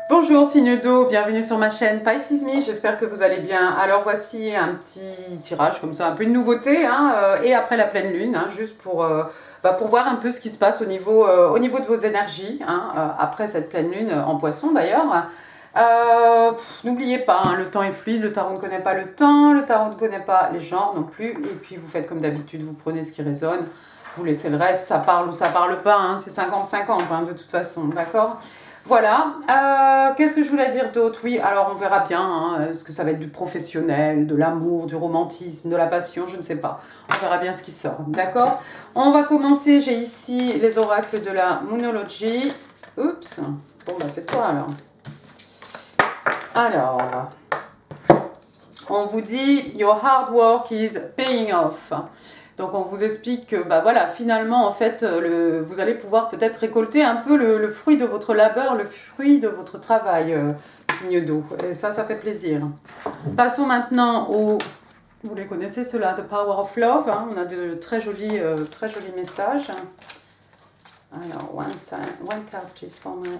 Bonjour signe d'eau, bienvenue sur ma chaîne Pisces Me, j'espère que vous allez bien. Alors voici un petit tirage comme ça, un peu une nouveauté, et après la pleine lune, juste pour voir un peu ce qui se passe au niveau de vos énergies, après cette pleine lune en poisson d'ailleurs. N'oubliez pas, le temps est fluide, le tarot ne connaît pas le temps, le tarot ne connaît pas les genres non plus, et puis vous faites comme d'habitude, vous prenez ce qui résonne, vous laissez le reste, ça parle ou ça parle pas, c'est 50-50 de toute façon, d'accord? Voilà, qu'est-ce que je voulais dire d'autre? Oui, alors on verra bien, ce que ça va être du professionnel, de l'amour, du romantisme, de la passion, je ne sais pas. On verra bien ce qui sort, d'accord? On va commencer, j'ai ici les oracles de la Moonology. Oups, bon bah c'est toi alors. Alors, on vous dit « Your hard work is paying off ». Donc on vous explique que voilà, finalement en fait vous allez pouvoir peut-être récolter un peu le fruit de votre labeur, le fruit de votre travail, signe d'eau. Et ça fait plaisir. Passons maintenant vous les connaissez ceux-là, The Power of Love. On a de très jolis messages. Alors, one card please for my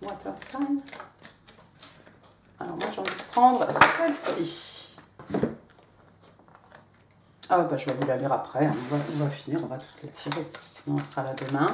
water sign. Alors moi j'ai envie de prendre celle-ci. Ah je vais vous la lire après, on va finir, on va toutes les tirer, sinon on sera là demain.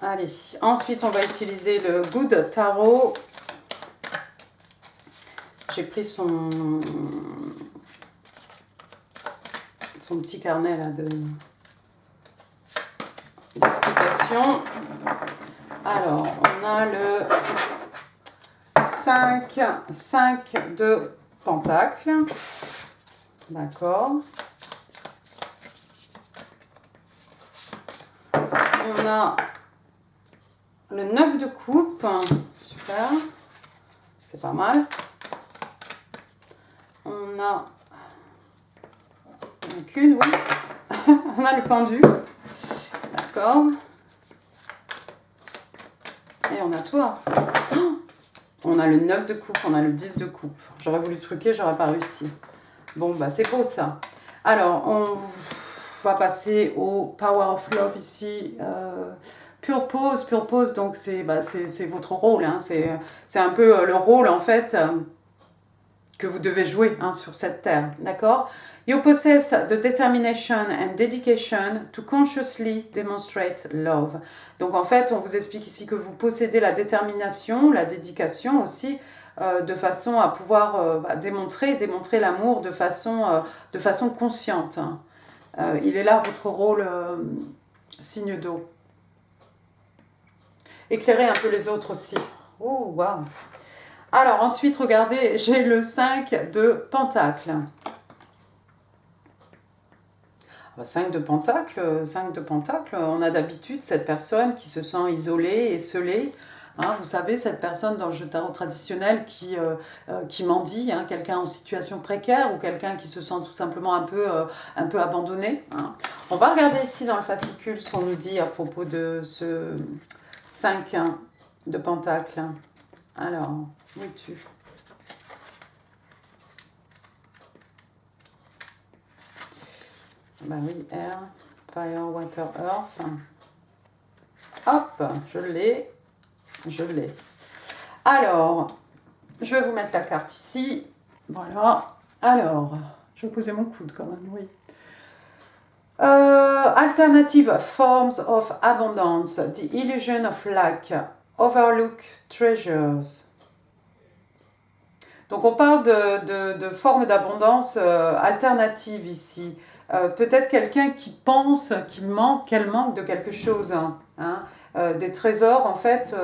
Allez, ensuite on va utiliser le Good Tarot. J'ai pris son petit carnet là d'explication. Alors, on a le 5 de Pentacle. D'accord. On a le 9 de coupe, super, c'est pas mal. On a qu'une, oui. On a le pendu, d'accord. Et on a toi. On a le 9 de coupe, on a le 10 de coupe. J'aurais voulu truquer, j'aurais pas réussi. Bon, c'est beau ça. Alors, on va passer au Power of Love ici. Pure pause, donc c'est votre rôle. C'est un peu le rôle en fait que vous devez jouer sur cette terre, d'accord? You possess the determination and dedication to consciously demonstrate love. Donc en fait, on vous explique ici que vous possédez la détermination, la dédication aussi, de façon à pouvoir démontrer l'amour de façon consciente. Il est là votre rôle, signe d'eau. Éclairez un peu les autres aussi. Oh, waouh! Alors ensuite, regardez, j'ai le 5 de Pentacle. 5 de Pentacle, on a d'habitude cette personne qui se sent isolée, esseulée. Vous savez, cette personne dans le jeu tarot traditionnel qui mendie, quelqu'un en situation précaire ou quelqu'un qui se sent tout simplement un peu abandonné. On va regarder ici dans le fascicule ce qu'on nous dit à propos de ce 5 de Pentacle. Alors, où es-tu ? Oui, air, fire, water, earth. Hop, je l'ai. Alors, je vais vous mettre la carte ici. Voilà. Alors, je vais poser mon coude quand même, oui. Alternative forms of abundance, the illusion of lack, overlook treasures. Donc on parle de formes d'abondance alternatives ici. Peut-être quelqu'un qui pense qu'elle manque de quelque chose. Des trésors, en fait,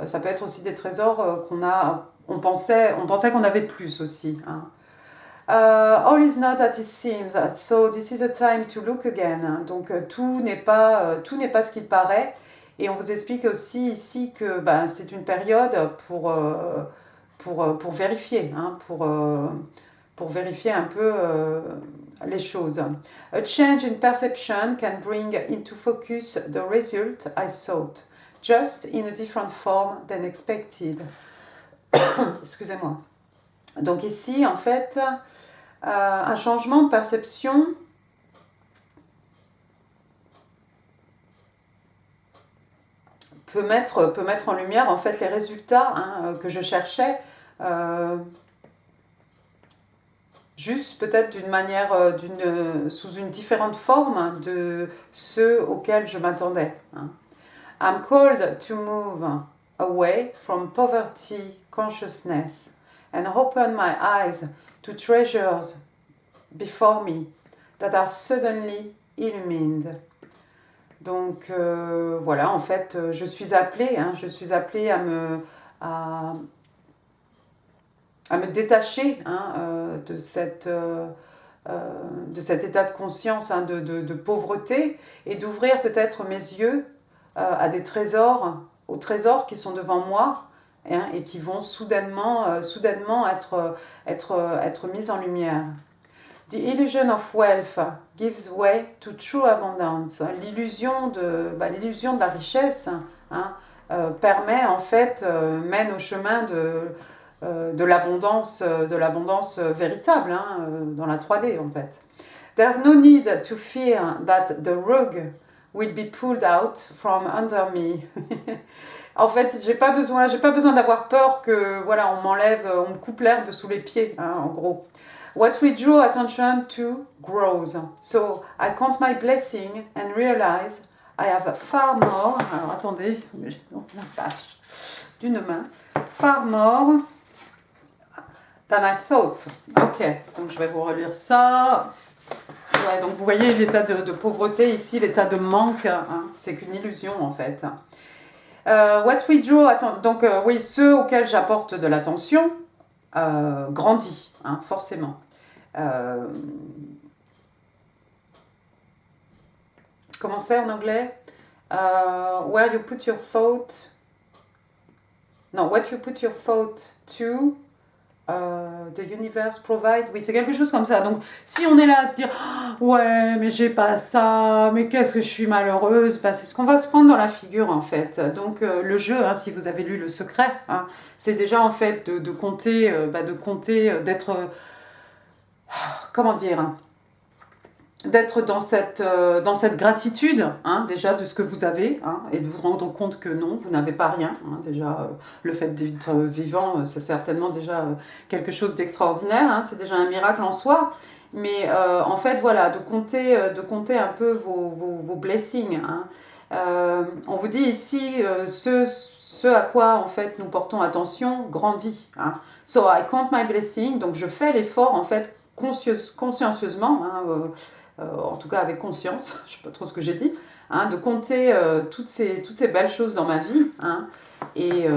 ça peut être aussi des trésors on pensait qu'on avait plus aussi. All is not as it seems, so this is a time to look again. Donc tout n'est pas ce qu'il paraît. Et on vous explique aussi ici que c'est une période pour vérifier, pour vérifier un peu les choses. A change in perception can bring into focus the result I sought, just in a different form than expected. Excusez-moi. Donc ici, en fait, un changement de perception peut mettre en lumière en fait les résultats hein, que je cherchais, juste peut-être d'une manière, sous une différente forme de ceux auxquels je m'attendais. Hein. I'm called to move away from poverty consciousness and open my eyes to treasures before me that are suddenly illumined. Donc voilà, en fait, je suis appelée à me détacher hein, de cet état de conscience hein, de pauvreté et d'ouvrir peut-être mes yeux à des trésors, aux trésors qui sont devant moi hein, et qui vont soudainement être mis en lumière. The illusion of wealth gives way to true abundance. L'illusion de la richesse hein, permet en fait, mène au chemin de l'abondance véritable hein, dans la 3D en fait. There's no need to fear that the rug will be pulled out from under me. En fait, j'ai pas besoin d'avoir peur que voilà, on me coupe l'herbe sous les pieds hein, en gros. What we draw attention to grows. So I count my blessing and realize I have far more. Alors attendez, la tâche d'une main. Far more than I thought. Ok, donc je vais vous relire ça. Ouais, donc vous voyez l'état de pauvreté ici, l'état de manque, hein, c'est qu'une illusion en fait. What we draw, donc oui, ceux auxquels j'apporte de l'attention grandit, hein, forcément. Comment c'est en anglais? Where you put your thought. Non, what you put your thought to. The universe provide, oui c'est quelque chose comme ça. Donc si on est là à se dire oh, ouais mais j'ai pas ça, mais qu'est-ce que je suis malheureuse, bah, c'est ce qu'on va se prendre dans la figure en fait. Donc le jeu, hein, si vous avez lu Le Secret, hein, c'est déjà en fait de compter, d'être comment dire, d'être dans cette gratitude hein, déjà de ce que vous avez hein, et de vous rendre compte que non, vous n'avez pas rien. Hein, déjà, le fait d'être vivant, c'est certainement déjà quelque chose d'extraordinaire, hein, c'est déjà un miracle en soi. Mais en fait, voilà, de compter un peu vos blessings. Hein. On vous dit ici, ce à quoi en fait nous portons attention grandit. Hein. So I count my blessing, donc je fais l'effort en fait consciencieusement, hein, en tout cas avec conscience, je ne sais pas trop ce que j'ai dit, hein, de compter toutes ces belles choses dans ma vie hein, et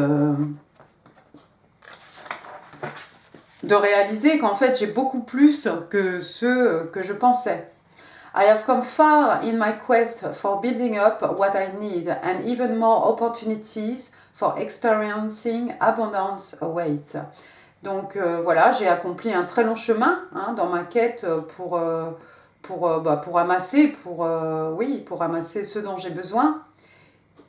de réaliser qu'en fait j'ai beaucoup plus que ce que je pensais. I have come far in my quest for building up what I need and even more opportunities for experiencing abundance await. Donc voilà, j'ai accompli un très long chemin hein, dans ma quête pour amasser, pour amasser ce dont j'ai besoin.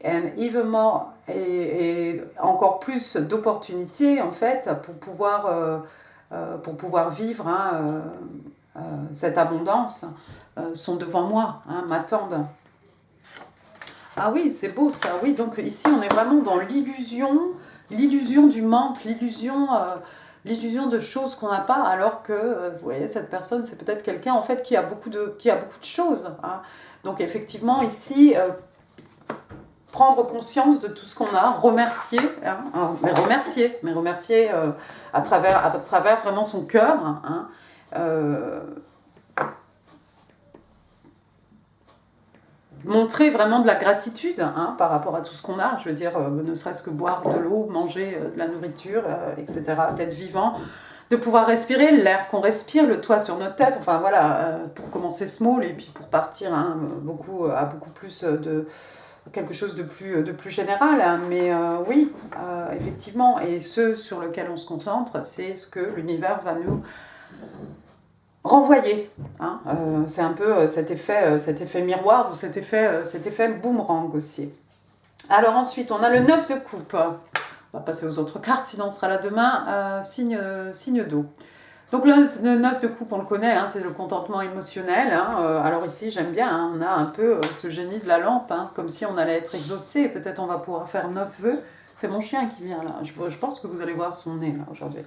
And even more, et encore plus d'opportunités en fait pour pouvoir vivre hein, cette abondance sont devant moi, hein, m'attendent. Ah oui, c'est beau ça, oui, donc ici on est vraiment dans l'illusion du manque, l'illusion de choses qu'on n'a pas, alors que, vous voyez, cette personne, c'est peut-être quelqu'un, en fait, qui a beaucoup de choses. Hein. Donc, effectivement, ici, prendre conscience de tout ce qu'on a, remercier, hein, mais remercier à travers vraiment son cœur, hein, montrer vraiment de la gratitude hein, par rapport à tout ce qu'on a, je veux dire, ne serait-ce que boire de l'eau, manger de la nourriture, etc., d'être vivant, de pouvoir respirer l'air qu'on respire, le toit sur notre tête, enfin voilà, pour commencer small et puis pour partir hein, beaucoup plus de quelque chose de plus général, hein, mais oui, effectivement, et ce sur lequel on se concentre, c'est ce que l'univers va nous renvoyer. Hein. C'est un peu cet effet miroir ou cet effet boomerang aussi. Alors ensuite, on a le 9 de coupe. On va passer aux autres cartes, sinon on sera là demain. Signe d'eau. Donc le 9 de coupe, on le connaît, hein, c'est le contentement émotionnel. Hein, alors ici, j'aime bien, hein, on a un peu ce génie de la lampe, hein, comme si on allait être exaucé. Peut-être on va pouvoir faire 9 vœux. C'est mon chien qui vient là. Je pense que vous allez voir son nez là aujourd'hui.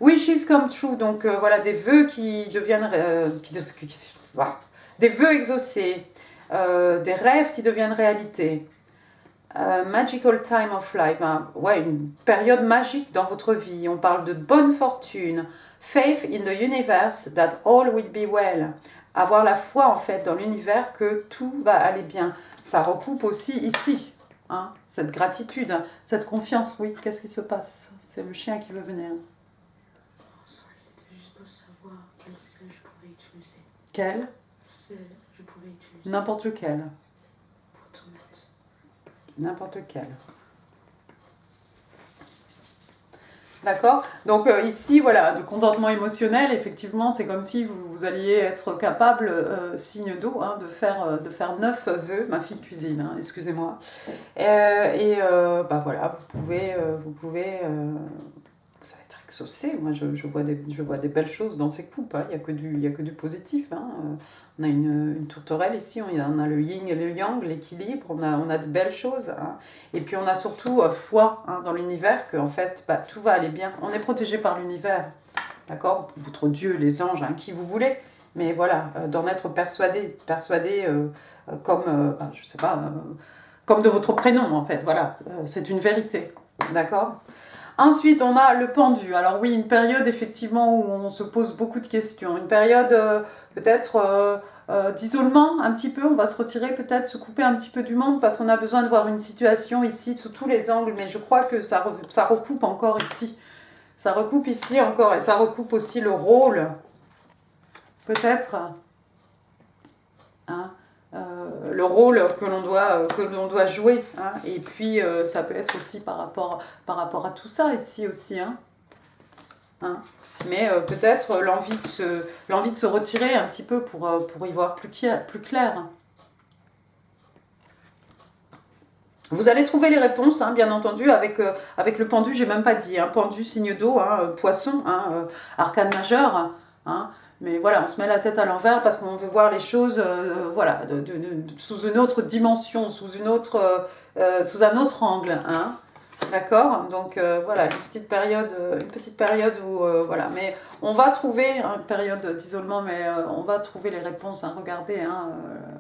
Wishes come true, donc voilà, des vœux qui deviennent... voilà, des vœux exaucés, des rêves qui deviennent réalité. Magical time of life, hein, ouais, une période magique dans votre vie. On parle de bonne fortune, faith in the universe that all will be well. Avoir la foi en fait dans l'univers que tout va aller bien. Ça recoupe aussi ici, hein, cette gratitude, cette confiance. Oui, qu'est-ce qui se passe? C'est le chien qui veut venir. C'était juste pour savoir quel sel je pouvais utiliser. Quel? Sel je pouvais utiliser. N'importe lequel. Pour tomate. N'importe lequel. D'accord. Donc ici, voilà, de contentement émotionnel, effectivement, c'est comme si vous alliez être capable, signe d'eau, hein, de faire 9 vœux, ma fille cuisine, hein, excusez-moi. Bah voilà, vous pouvez ça va être exaucé. Moi, je vois des belles choses dans ces coupes, hein. Il n'y a que du positif. Hein. On a une tourterelle ici, on a le yin et le yang, l'équilibre, on a de belles choses. Hein. Et puis on a surtout foi, hein, dans l'univers, que en fait, bah, tout va aller bien. On est protégé par l'univers, d'accord? Votre Dieu, les anges, hein, qui vous voulez. Mais voilà, d'en être persuadé comme, bah, je sais pas, comme de votre prénom, en fait. Voilà, c'est une vérité, d'accord? Ensuite, on a le pendu. Alors oui, une période effectivement où on se pose beaucoup de questions. Une période peut-être d'isolement un petit peu. On va se retirer peut-être, se couper un petit peu du monde parce qu'on a besoin de voir une situation ici sous tous les angles. Mais je crois que ça recoupe encore ici. Ça recoupe ici encore et ça recoupe aussi le rôle. Peut-être. Hein, le rôle que l'on doit jouer. Hein. Et puis, ça peut être aussi par rapport à tout ça ici aussi. Hein. Hein. Mais peut-être l'envie de se retirer un petit peu pour y voir plus clair. Vous allez trouver les réponses, hein, bien entendu, avec le pendu, j'ai même pas dit. Hein, pendu, signe d'eau, hein, poisson, hein, arcane majeur. Hein. Mais voilà, on se met la tête à l'envers parce qu'on veut voir les choses voilà, sous une autre dimension, sous un autre angle. Hein. D'accord? Donc voilà, une petite période où voilà, mais on va trouver une période d'isolement, mais on va trouver les réponses. Hein. Regardez, hein,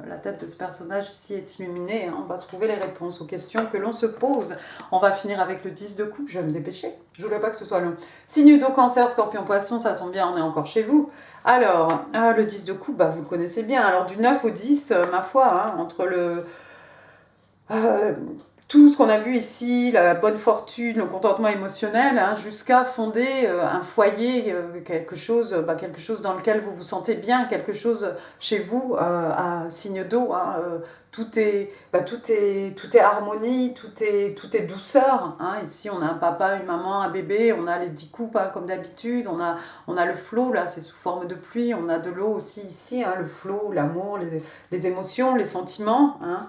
la tête de ce personnage ici est illuminée. Hein. On va trouver les réponses aux questions que l'on se pose. On va finir avec le 10 de coupe. Je vais me dépêcher. Je voulais pas que ce soit long. Signe d'eau, cancer, scorpion, poisson, ça tombe bien, on est encore chez vous. Alors, le 10 de coupe, bah, vous le connaissez bien. Alors du 9 au 10, ma foi, hein, entre tout ce qu'on a vu ici, la bonne fortune, le contentement émotionnel, hein, jusqu'à fonder un foyer, quelque chose dans lequel vous vous sentez bien, quelque chose chez vous, à signe d'eau. Hein, tout est harmonie, tout est douceur. Hein. Ici, on a un papa, une maman, un bébé, on a les 10 coupes, hein, comme d'habitude, on a le flot, là, c'est sous forme de pluie, on a de l'eau aussi ici, hein, le flot, l'amour, les émotions, les sentiments. Hein.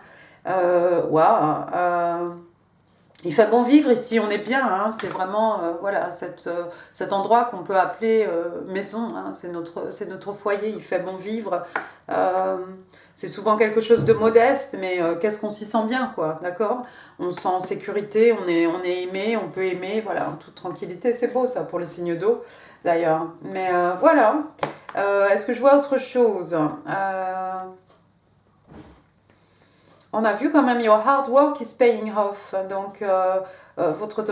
Il fait bon vivre ici, on est bien, hein, c'est vraiment voilà, cet endroit qu'on peut appeler maison, hein, c'est notre foyer, il fait bon vivre. C'est souvent quelque chose de modeste, mais qu'est-ce qu'on s'y sent bien, quoi, d'accord? On se sent en sécurité, on est aimé, on peut aimer, voilà, en toute tranquillité. C'est beau ça pour les signes d'eau, d'ailleurs. Mais voilà. Est-ce que je vois autre chose? On a vu quand même your hard work is paying off. Donc, votre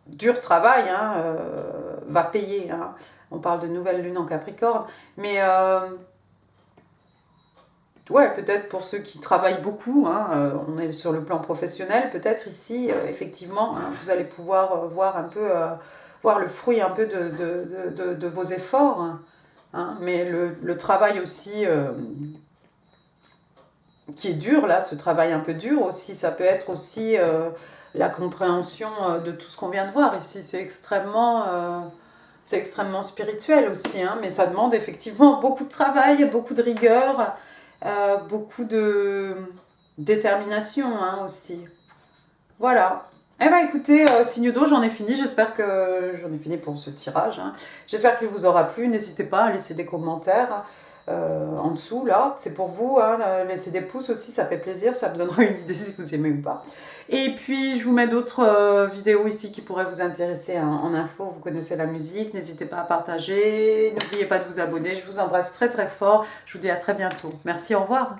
dur travail, hein, va payer. Hein. On parle de nouvelle lune en Capricorne. Mais, ouais, peut-être pour ceux qui travaillent beaucoup, hein, on est sur le plan professionnel, peut-être ici, effectivement, hein, vous allez pouvoir voir un peu, voir le fruit un peu de vos efforts. Hein. Mais le travail aussi... qui est dur là, ce travail un peu dur aussi, ça peut être aussi la compréhension de tout ce qu'on vient de voir ici, c'est extrêmement spirituel aussi, hein, mais ça demande effectivement beaucoup de travail, beaucoup de rigueur, beaucoup de détermination, hein, aussi. Voilà. Eh ben écoutez, signe d'eau, j'en ai fini. J'espère que j'en ai fini pour ce tirage, hein. J'espère qu'il vous aura plu. N'hésitez pas à laisser des commentaires en dessous, là. C'est pour vous, hein. Laissez des pouces aussi, ça fait plaisir. Ça me donnera une idée si vous aimez ou pas. Et puis, je vous mets d'autres vidéos ici qui pourraient vous intéresser en info. Vous connaissez la musique. N'hésitez pas à partager. N'oubliez pas de vous abonner. Je vous embrasse très très fort. Je vous dis à très bientôt. Merci, au revoir.